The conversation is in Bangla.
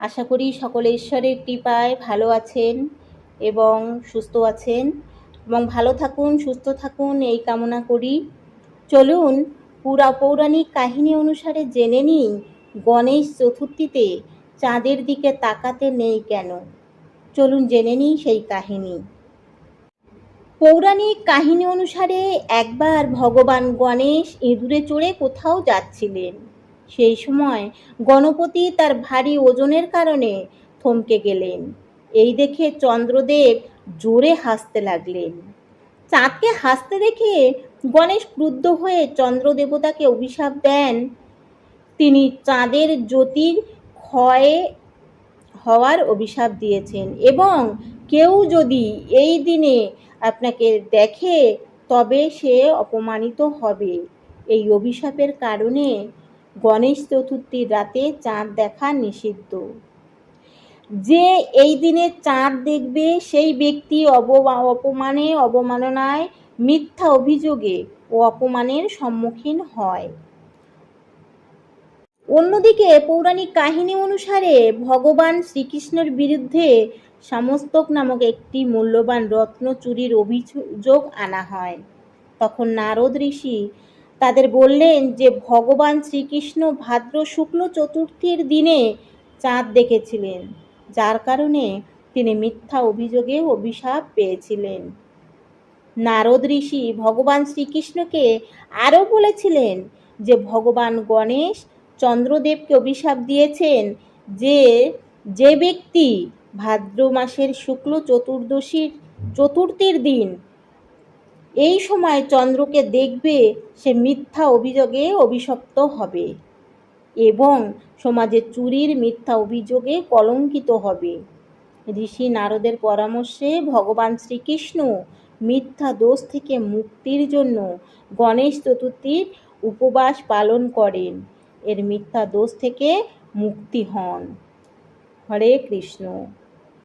আশা করি সকলে ঈশ্বরের কৃপায় ভালো আছেন এবং সুস্থ আছেন এবং ভালো থাকুন, সুস্থ থাকুন এই কামনা করি। চলুন পৌরাণিক কাহিনী অনুসারে জেনে নিই গণেশ চতুর্থীতে চাঁদের দিকে তাকাতে নেই কেন। চলুন জেনে নিই সেই কাহিনী। পৌরাণিক কাহিনী অনুসারে একবার ভগবান গণেশ ইঁদুরে চড়ে কোথাও যাচ্ছিলেন। সেই সময় গণপতি তার ভারী ওজনের কারণে থমকে গেলেন। এই দেখে চন্দ্রদেব জোরে হাসতে লাগলেন। চাঁদকে হাসতে দেখে গণেশ ক্রুদ্ধ হয়ে চন্দ্র দেবতাকে অভিশাপ দেন। তিনি চাঁদের জ্যোতির ক্ষয় হওয়ার অভিশাপ দিয়েছেন এবং কেউ যদি এই দিনে আপনাকে দেখে তবে সে অপমানিত হবে। এই অভিশাপের কারণে গণেশ চতুর্থীর রাতে চাঁদ দেখা নিষিদ্ধ। যে এই দিনে চাঁদ দেখবে সেই ব্যক্তি অপমানে, অবমাননায়, মিথ্যা অভিযোগে ও অপমানের সম্মুখীন হয়। অন্যদিকে পৌরাণিক কাহিনী অনুসারে ভগবান শ্রীকৃষ্ণের বিরুদ্ধে সমস্তক নামক একটি মূল্যবান রত্ন চুরির অভিযোগ আনা হয়। তখন নারদ ঋষি তাদের বললেন যে ভগবান শ্রীকৃষ্ণ ভাদ্র শুক্ল চতুর্থীর দিনে চাঁদ দেখেছিলেন, যার কারণে তিনি মিথ্যা অভিযোগে অভিশাপ পেয়েছিলেন। নারদ ঋষি ভগবান শ্রীকৃষ্ণকে আরও বলেছিলেন যে ভগবান গণেশ চন্দ্রদেবকে অভিশাপ দিয়েছেন যে ব্যক্তি ভাদ্র মাসের শুক্ল চতুর্থীর দিন এই সময় চন্দ্রকে দেখবে সে মিথ্যা অভিযোগে অভিশপ্ত হবে এবং সমাজে চুরির মিথ্যা অভিযোগে কলঙ্কিত হবে। ঋষি নারদের পরামর্শে ভগবান শ্রীকৃষ্ণ মিথ্যা দোষ থেকে মুক্তির জন্য গণেশ চতুর্থীর উপবাস পালন করেন। এর মিথ্যা দোষ থেকে মুক্তি হন। হরে কৃষ্ণ।